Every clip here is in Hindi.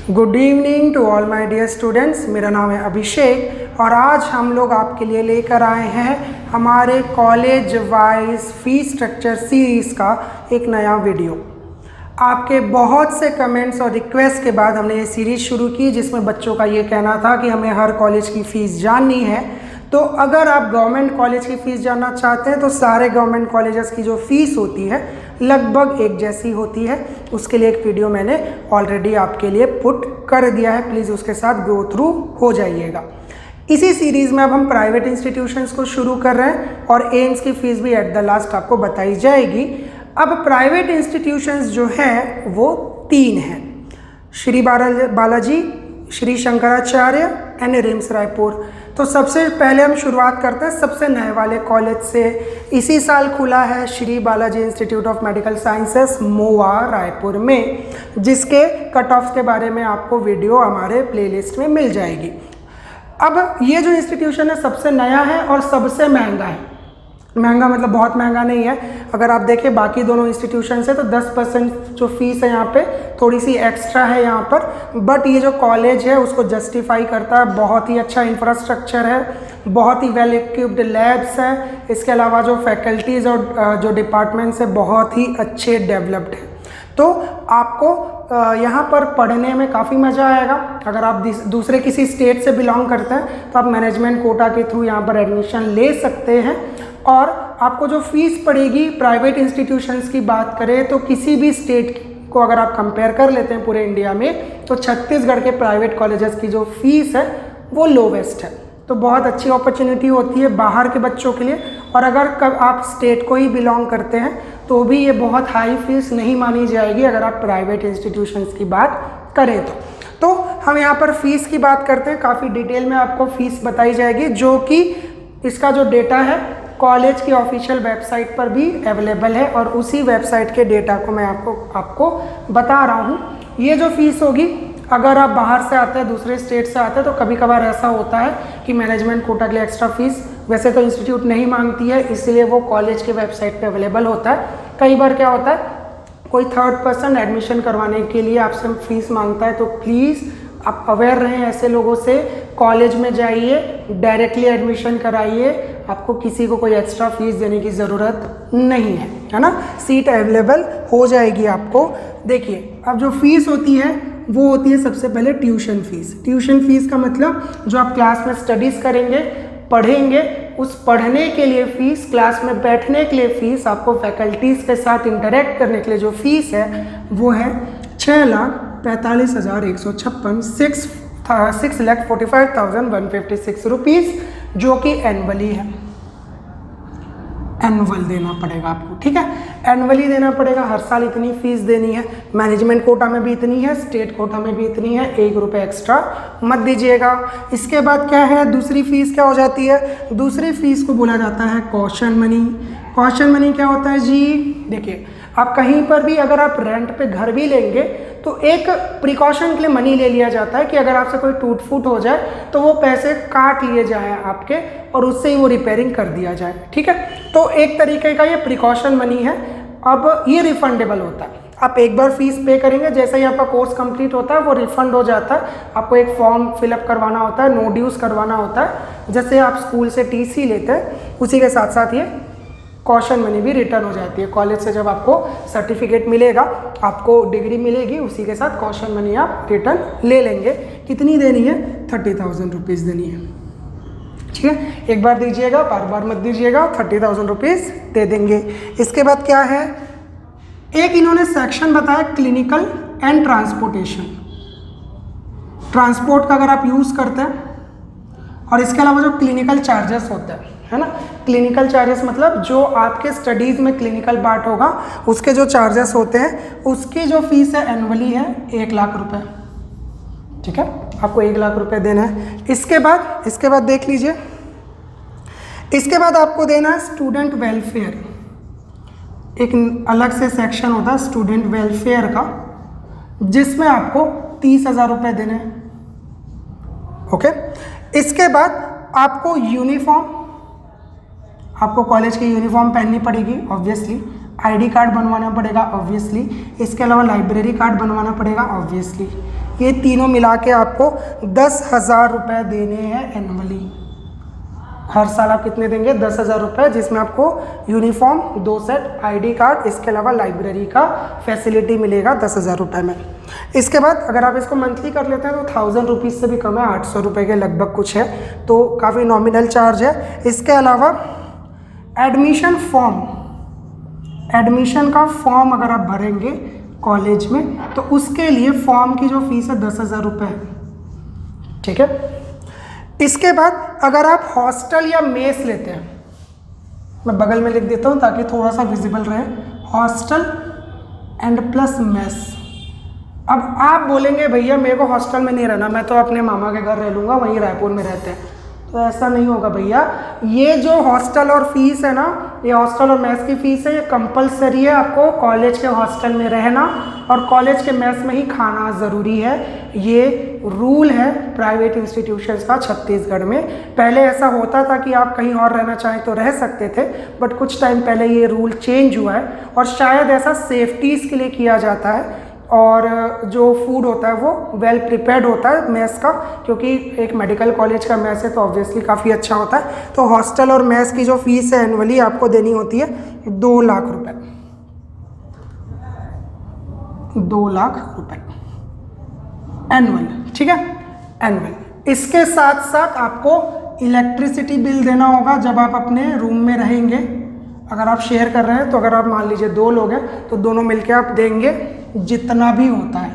Good evening to all my dear students. मेरा नाम है अभिषेक और आज हम लोग आपके लिए लेकर आए हैं हमारे college wise fees structure series का एक नया वीडियो। आपके बहुत से कमेंट्स और रिक्वेस्ट के बाद हमने ये सीरीज़ शुरू की, जिसमें बच्चों का ये कहना था कि हमें हर कॉलेज की फ़ीस जाननी है। तो अगर आप गवर्नमेंट कॉलेज की फ़ीस जानना चाहते हैं तो सारे गवर्नमेंट कॉलेजेस की जो फ़ीस होती है लगभग एक जैसी होती है। उसके लिए एक वीडियो मैंने ऑलरेडी आपके लिए पुट कर दिया है, प्लीज़ उसके साथ गो थ्रू हो जाइएगा। इसी सीरीज़ में अब हम प्राइवेट इंस्टीट्यूशंस को शुरू कर रहे हैं और एम्स की फ़ीस भी एट द लास्ट आपको बताई जाएगी। अब प्राइवेट इंस्टीट्यूशंस जो हैं वो 3 हैं, श्री बालाजी, श्री शंकराचार्य एंड रिम्स रायपुर। तो सबसे पहले हम शुरुआत करते हैं सबसे नए वाले कॉलेज से। इसी साल खुला है Shri Balaji institute of medical sciences Mowa Raipur में, जिसके कट ऑफ्स के बारे में आपको वीडियो हमारे प्लेलिस्ट में मिल जाएगी। अब ये जो इंस्टीट्यूशन है सबसे नया है और सबसे महंगा है। महंगा मतलब बहुत महंगा नहीं है। अगर आप देखें बाकी दोनों इंस्टीट्यूशन से तो 10% जो फीस है यहाँ पे थोड़ी सी एक्स्ट्रा है यहाँ पर, बट ये जो कॉलेज है उसको जस्टिफाई करता है। बहुत ही अच्छा इंफ्रास्ट्रक्चर है, बहुत ही वेल इक्विप्ड लैब्स हैं, इसके अलावा जो फैकल्टीज़ और जो डिपार्टमेंट्स है बहुत ही अच्छे डेवलप्ड हैं। तो आपको यहाँ पर पढ़ने में काफ़ी मज़ा आएगा। अगर आप दूसरे किसी स्टेट से बिलोंग करते हैं तो आप मैनेजमेंट कोटा के थ्रू यहाँ पर एडमिशन ले सकते हैं। और आपको जो फीस पड़ेगी प्राइवेट इंस्टीट्यूशंस की बात करें तो किसी भी स्टेट को अगर आप कंपेयर कर लेते हैं पूरे इंडिया में तो छत्तीसगढ़ के प्राइवेट कॉलेजेस की जो फीस है वो लोवेस्ट है। तो बहुत अच्छी अपॉर्चुनिटी होती है बाहर के बच्चों के लिए। और अगर आप स्टेट को ही बिलोंग करते हैं तो भी ये बहुत हाई फीस नहीं मानी जाएगी अगर आप प्राइवेट इंस्टीट्यूशंस की बात करें तो हम यहाँ पर फ़ीस की बात करते हैं। काफ़ी डिटेल में आपको फ़ीस बताई जाएगी, जो कि इसका जो डेटा है कॉलेज की ऑफिशियल वेबसाइट पर भी अवेलेबल है और उसी वेबसाइट के डेटा को मैं आपको बता रहा हूँ। ये जो फीस होगी, अगर आप बाहर से आते हैं, दूसरे स्टेट से आते हैं, तो कभी कभार ऐसा होता है कि मैनेजमेंट कोटा के लिए एक्स्ट्रा फीस वैसे तो इंस्टीट्यूट नहीं मांगती है, इसलिए वो कॉलेज के वेबसाइट पे अवेलेबल होता है। कई बार क्या होता है, कोई थर्ड पर्सन एडमिशन करवाने के लिए आपसे फीस मांगता है, तो प्लीज़ आप अवेयर रहें ऐसे लोगों से। कॉलेज में जाइए, डायरेक्टली एडमिशन कराइए, आपको किसी को कोई एक्स्ट्रा फीस देने की ज़रूरत नहीं है ना। सीट अवेलेबल हो जाएगी आपको। देखिए, अब जो फीस होती है वो होती है सबसे पहले ट्यूशन फीस। ट्यूशन फीस का मतलब जो आप क्लास में स्टडीज़ करेंगे, पढ़ेंगे, उस पढ़ने के लिए फ़ीस, क्लास में बैठने के लिए फ़ीस, आपको फैकल्टीज़ के साथ इंटरेक्ट करने के लिए जो फ़ीस है वो है 6,45,156 6,45,156 रुपीज़, जो कि एनुअली है। एनुअल देना पड़ेगा आपको, ठीक है, एनुअली देना पड़ेगा। हर साल इतनी फीस देनी है। मैनेजमेंट कोटा में भी इतनी है, स्टेट कोटा में भी इतनी है, 1 रुपये एक्स्ट्रा मत दीजिएगा। इसके बाद क्या है, दूसरी फीस क्या हो जाती है? दूसरी फीस को बोला जाता है कॉशन मनी। कॉशन मनी क्या होता है जी? देखिए, आप कहीं पर भी अगर आप रेंट पे घर भी लेंगे तो एक प्रिकॉशन के लिए मनी ले लिया जाता है कि अगर आपसे कोई टूट फूट हो जाए तो वो पैसे काट लिए जाए आपके और उससे ही वो रिपेयरिंग कर दिया जाए, ठीक है। तो एक तरीके का ये प्रिकॉशन मनी है। अब ये रिफंडेबल होता है। आप एक बार फीस पे करेंगे, जैसे ही आपका कोर्स कंप्लीट होता है वो रिफंड हो जाता है। आपको एक फॉर्म फिलअप करवाना होता है, नो ड्यूज करवाना होता है। जैसे आप स्कूल से टीसी लेते हैं, उसी के साथ साथ ये कॉशन मनी भी रिटर्न हो जाती है। कॉलेज से जब आपको सर्टिफिकेट मिलेगा, आपको डिग्री मिलेगी, उसी के साथ कॉशन मनी आप रिटर्न ले लेंगे। कितनी देनी है? 30,000 रुपीज़ देनी है, ठीक है। एक बार दीजिएगा, बार बार मत दीजिएगा, 30,000 रुपीज़ दे देंगे। इसके बाद क्या है, एक इन्होंने सेक्शन बताया क्लिनिकल एंड ट्रांसपोर्टेशन। ट्रांसपोर्ट का अगर आप यूज़ करते हैं, और इसके अलावा जो क्लिनिकल चार्जेस होते हैं, है ना, क्लिनिकल चार्जेस मतलब जो आपके स्टडीज़ में क्लिनिकल पार्ट होगा उसके जो चार्जेस होते हैं, उसकी जो फीस है एनुअली है 1 लाख रुपए, ठीक है। आपको 1 लाख रुपए देना है। इसके बाद देख लीजिए, इसके बाद आपको देना है स्टूडेंट वेलफेयर। एक अलग से सेक्शन होता है स्टूडेंट वेलफेयर का, जिसमें आपको 30,000 रुपये देने हैं, ओके। इसके बाद आपको यूनिफॉर्म, आपको कॉलेज की यूनिफॉर्म पहननी पड़ेगी ऑब्वियसली। आईडी कार्ड बनवाना पड़ेगा ऑब्वियसली। इसके अलावा लाइब्रेरी कार्ड बनवाना पड़ेगा ऑब्वियसली। ये तीनों मिला के आपको 10,000 रुपये देने हैं एनुअली। हर साल आप कितने देंगे? 10,000 रुपये, जिसमें आपको यूनिफॉर्म, 2 सेट आईडी कार्ड, इसके अलावा लाइब्रेरी का फैसिलिटी मिलेगा 10,000 रुपये में। इसके बाद अगर आप इसको मंथली कर लेते हैं तो 1,000 रुपीज़ से भी कम है, 800 रुपये के लगभग कुछ है, तो काफ़ी नॉमिनल चार्ज है। इसके अलावा एडमिशन फॉर्म, एडमिशन का फॉर्म अगर आप भरेंगे कॉलेज में तो उसके लिए फॉर्म की जो फीस है 10,000 रुपये है, ठीक है। इसके बाद अगर आप हॉस्टल या मेस लेते हैं, मैं बगल में लिख देता हूँ ताकि थोड़ा सा विजिबल रहे, हॉस्टल एंड प्लस मेस। अब आप बोलेंगे भैया मेरे को हॉस्टल में नहीं रहना, मैं तो अपने मामा के घर रह लूँगा, वहीं रायपुर में रहते हैं, तो ऐसा नहीं होगा भैया। ये जो हॉस्टल और फीस है ना, ये हॉस्टल और मेस की फ़ीस है, ये कंपलसरी है आपको कॉलेज के हॉस्टल में रहना और कॉलेज के मेस में ही खाना ज़रूरी है। ये रूल है प्राइवेट इंस्टीट्यूशंस का छत्तीसगढ़ में। पहले ऐसा होता था कि आप कहीं और रहना चाहें तो रह सकते थे, बट कुछ टाइम पहले ये रूल चेंज हुआ है और शायद ऐसा सेफ्टीज़ के लिए किया जाता है। और जो फूड होता है वो वेल प्रिपेयर्ड होता है मेस का, क्योंकि एक मेडिकल कॉलेज का मेस है तो ऑब्वियसली काफ़ी अच्छा होता है। तो हॉस्टल और मेस की जो फीस है एनुअली आपको देनी होती है 2 लाख रुपए, 2 लाख रुपए एनुअल, ठीक है, एनुअल। इसके साथ साथ आपको इलेक्ट्रिसिटी बिल देना होगा जब आप अपने रूम में रहेंगे। अगर आप शेयर कर रहे हैं तो अगर आप मान लीजिए 2 लोग हैं तो दोनों मिलके आप देंगे जितना भी होता है,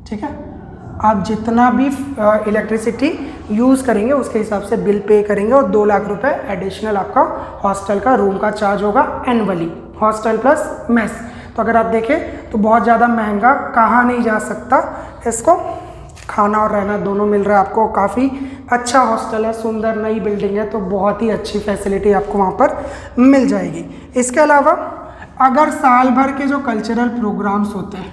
ठीक है। आप जितना भी इलेक्ट्रिसिटी यूज़ करेंगे उसके हिसाब से बिल पे करेंगे और 2 लाख रुपए एडिशनल आपका हॉस्टल का रूम का चार्ज होगा एनुअली, हॉस्टल प्लस मेस। तो अगर आप देखें तो बहुत ज़्यादा महंगा कहा नहीं जा सकता इसको, खाना और रहना दोनों मिल रहा है आपको। काफ़ी अच्छा हॉस्टल है, सुंदर नई बिल्डिंग है, तो बहुत ही अच्छी फैसिलिटी आपको वहाँ पर मिल जाएगी। इसके अलावा अगर साल भर के जो कल्चरल प्रोग्राम्स होते हैं,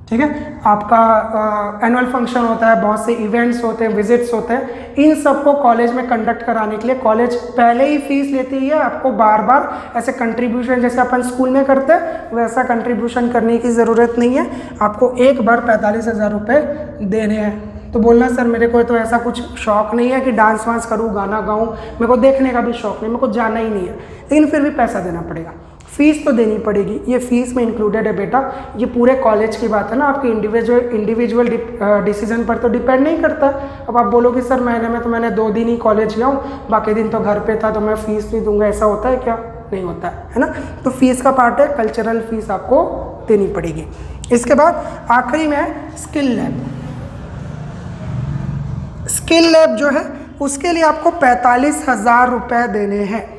ठीक है, आपका एनुअल फंक्शन होता है, बहुत से इवेंट्स होते हैं, विजिट्स होते हैं, इन सबको कॉलेज में कंडक्ट कराने के लिए कॉलेज पहले ही फीस लेती है। आपको बार बार ऐसे कंट्रीब्यूशन जैसे अपन स्कूल में करते हैं वैसा कंट्रीब्यूशन करने की ज़रूरत नहीं है। आपको एक बार 45,000 रुपये देने हैं। तो बोलना सर मेरे को तो ऐसा कुछ शौक नहीं है कि डांस वांस करूँ, गाना गाऊँ, मेरे को देखने का भी शौक नहीं, मेरे को जाना ही नहीं है, लेकिन फिर भी पैसा देना पड़ेगा, फीस तो देनी पड़ेगी। ये फीस में इंक्लूडेड है बेटा। ये पूरे कॉलेज की बात है ना, आपके इंडिविजुअल डिसीजन पर तो डिपेंड नहीं करता। अब आप बोलोगे सर महीने में तो मैंने 2 दिन ही कॉलेज गया हूँ, बाकी दिन तो घर पे था तो मैं फीस नहीं दूंगा, ऐसा होता है क्या? नहीं होता है ना। तो फीस का पार्ट है, कल्चरल फीस आपको देनी पड़ेगी। इसके बाद आखिरी में है स्किल लैब। स्किल लैब जो है उसके लिए आपको 45,000 रुपये देने हैं।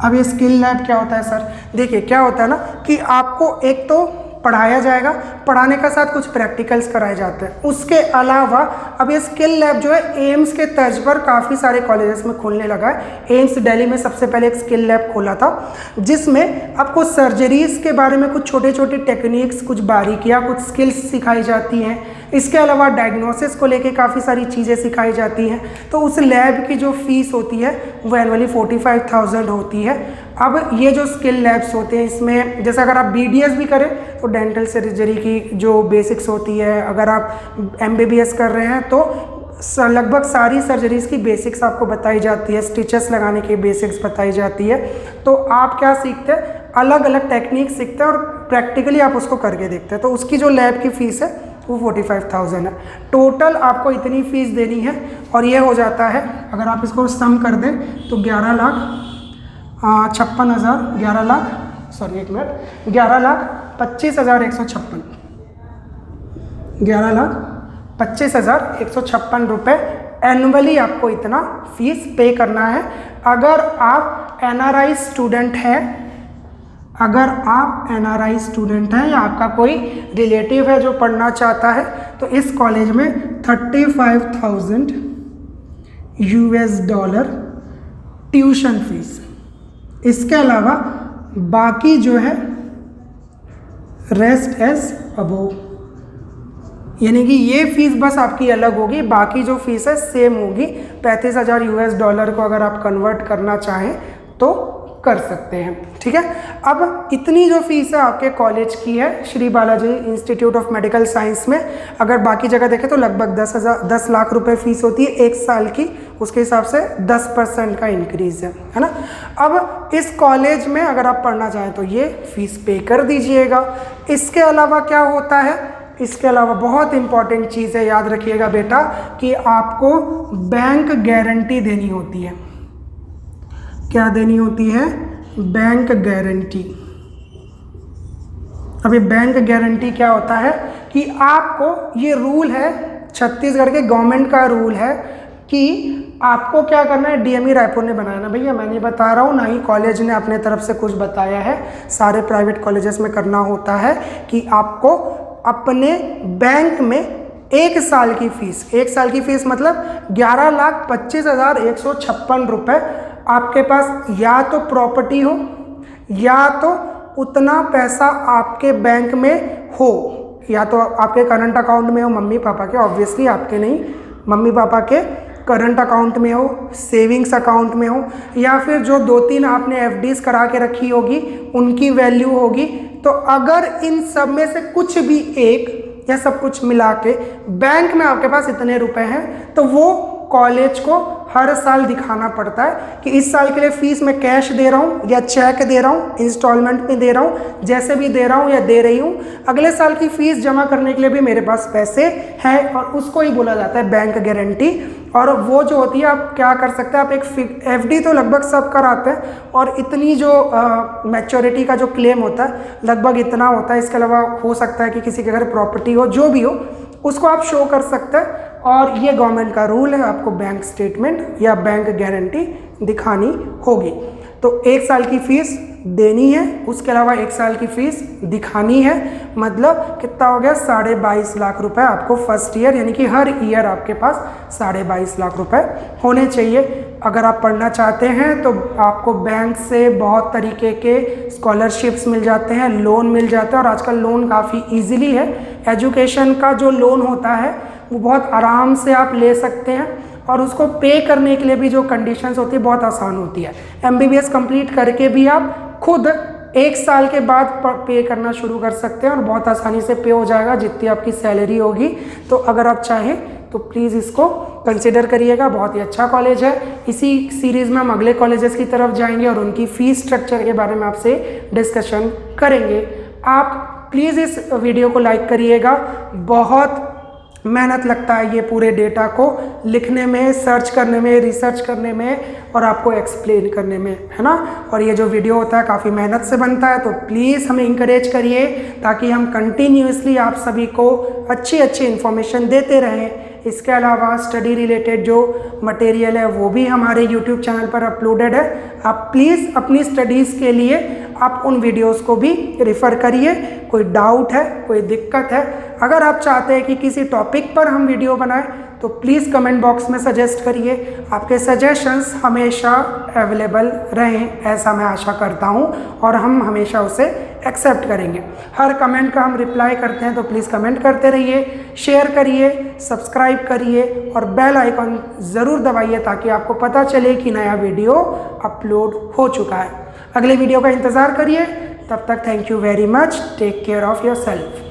अब ये स्किल लैब क्या होता है सर? देखिए क्या होता है ना कि आपको एक तो पढ़ाया जाएगा, पढ़ाने के साथ कुछ प्रैक्टिकल्स कराए जाते हैं। उसके अलावा अब ये स्किल लैब जो है एम्स के तर्ज पर काफ़ी सारे कॉलेजेस में खुलने लगा है। एम्स दिल्ली में सबसे पहले एक स्किल लैब खोला था जिसमें आपको सर्जरीज के बारे में कुछ छोटे छोटे टेक्निक्स, कुछ बारीकियाँ, कुछ स्किल्स सिखाई जाती हैं। इसके अलावा डायग्नोसिस को लेके काफ़ी सारी चीज़ें सिखाई जाती हैं। तो उस लैब की जो फीस होती है वो एनुअली 45,000 होती है। अब ये जो स्किल लैब्स होते हैं इसमें जैसे अगर आप BDS भी करें तो डेंटल सर्जरी की जो बेसिक्स होती है, अगर आप MBBS कर रहे हैं तो लगभग सारी सर्जरीज़ की बेसिक्स आपको बताई जाती है, स्टिचेस लगाने की बेसिक्स बताई जाती है। तो आप क्या सीखते हैं, अलग अलग टेक्निक सीखते हैं और प्रैक्टिकली आप उसको करके देखते हैं। तो उसकी जो लैब की फ़ीस है वो 45,000 है। टोटल आपको इतनी फ़ीस देनी है और ये हो जाता है, अगर आप इसको सम कर दें तो 11,25,156 11,25,156 रुपये एनुअली आपको इतना फीस पे करना है। अगर आप NRI स्टूडेंट हैं, अगर आप NRI स्टूडेंट हैं या आपका कोई रिलेटिव है जो पढ़ना चाहता है तो इस कॉलेज में $35,000 ट्यूशन फीस। इसके अलावा बाकी जो है रेस्ट एज अबोव, यानी कि ये फीस बस आपकी अलग होगी, बाकी जो फीस है सेम होगी। $35,000 को अगर आप कन्वर्ट करना चाहें तो कर सकते हैं। ठीक है, अब इतनी जो फीस है आपके कॉलेज की है Shri Balaji institute of medical science में। अगर बाकी जगह देखें तो लगभग 10 लाख रुपए फीस होती है 1 साल की, उसके हिसाब से 10% का इंक्रीज है ना। अब इस कॉलेज में अगर आप पढ़ना चाहें तो ये फीस पे कर दीजिएगा। इसके अलावा क्या होता है, इसके अलावा बहुत इंपॉर्टेंट चीज़ है, याद रखिएगा बेटा, कि आपको बैंक गारंटी देनी होती है। क्या देनी होती है? Bank guarantee. अभी बैंक गारंटी क्या होता है कि आपको, ये रूल है छत्तीसगढ़ के गवर्नमेंट का रूल है कि आपको क्या करना है, डीएमई रायपुर ने बनाया ना भैया, मैं नहीं बता रहा हूँ, ना ही कॉलेज ने अपने तरफ से कुछ बताया है, सारे प्राइवेट कॉलेजेस में करना होता है कि आपको अपने बैंक में 1 साल की फीस, 1 साल की फीस मतलब 11,25,156 रुपये आपके पास या तो प्रॉपर्टी हो या तो उतना पैसा आपके बैंक में हो, या तो आपके करंट अकाउंट में हो, मम्मी पापा के, ऑब्वियसली आपके नहीं, मम्मी पापा के करंट अकाउंट में हो, सेविंग्स अकाउंट में हो, या फिर जो 2-3 आपने एफडीज करा के रखी होगी उनकी वैल्यू होगी। तो अगर इन सब में से कुछ भी एक या सब कुछ मिला के बैंक में आपके पास इतने रुपए हैं, तो वो कॉलेज को हर साल दिखाना पड़ता है कि इस साल के लिए फीस मैं कैश दे रहा हूँ या चेक दे रहा हूँ, इंस्टॉलमेंट में दे रहा हूँ, जैसे भी दे रहा हूँ या दे रही हूँ, अगले साल की फीस जमा करने के लिए भी मेरे पास पैसे हैं, और उसको ही बोला जाता है बैंक गारंटी। और वो जो होती है, आप क्या कर सकते हैं, आप एक एफडी तो लगभग सब कराते हैं, और इतनी जो मैच्योरिटी का जो क्लेम होता है लगभग इतना होता है। इसके अलावा हो सकता है कि किसी के घर प्रॉपर्टी हो, जो भी हो, उसको आप शो कर सकते हैं, और ये गवर्नमेंट का रूल है, आपको बैंक स्टेटमेंट या बैंक गारंटी दिखानी होगी। तो 1 साल की फीस देनी है, उसके अलावा 1 साल की फीस दिखानी है, मतलब कितना हो गया, 22.5 लाख रुपए आपको फर्स्ट ईयर, यानी कि हर ईयर आपके पास 22.5 लाख रुपए होने चाहिए। अगर आप पढ़ना चाहते हैं तो आपको बैंक से बहुत तरीके के स्कॉलरशिप्स मिल जाते हैं, लोन मिल जाता है, और आजकल लोन काफ़ी ईजिली है। एजुकेशन का जो लोन होता है वो बहुत आराम से आप ले सकते हैं, और उसको पे करने के लिए भी जो कंडीशंस होती है बहुत आसान होती है। एमबीबीएस कंप्लीट करके भी आप खुद 1 साल के बाद पे करना शुरू कर सकते हैं, और बहुत आसानी से पे हो जाएगा जितनी आपकी सैलरी होगी। तो अगर आप चाहें तो प्लीज़ इसको कंसिडर करिएगा, बहुत ही अच्छा कॉलेज है। इसी सीरीज़ में हम अगले कॉलेजेस की तरफ जाएंगे और उनकी फ़ीस स्ट्रक्चर के बारे में आपसे डिस्कशन करेंगे। आप प्लीज़ इस वीडियो को लाइक करिएगा, बहुत मेहनत लगता है ये पूरे डेटा को लिखने में, सर्च करने में, रिसर्च करने में और आपको एक्सप्लेन करने में, है ना। और ये जो वीडियो होता है काफ़ी मेहनत से बनता है, तो प्लीज़ हमें इंकरेज करिए ताकि हम कंटिन्यूअसली आप सभी को अच्छी अच्छी इन्फॉर्मेशन देते रहें। इसके अलावा स्टडी रिलेटेड जो मटेरियल है वो भी हमारे यूट्यूब चैनल पर अपलोडेड है। आप प्लीज़ अपनी स्टडीज़ के लिए आप उन वीडियोस को भी रेफ़र करिए। कोई डाउट है, कोई दिक्कत है, अगर आप चाहते हैं कि किसी टॉपिक पर हम वीडियो बनाएं तो प्लीज़ कमेंट बॉक्स में सजेस्ट करिए। आपके सजेशंस हमेशा अवेलेबल रहें, ऐसा मैं आशा करता हूं, और हम हमेशा उसे एक्सेप्ट करेंगे। हर कमेंट का हम रिप्लाई करते हैं, तो प्लीज़ कमेंट करते रहिए, शेयर करिए, सब्सक्राइब करिए और बेल आइकन ज़रूर दबाइए ताकि आपको पता चले कि नया वीडियो अपलोड हो चुका है। अगले वीडियो का इंतज़ार करिए। तब तक thank you very much, take care of your self.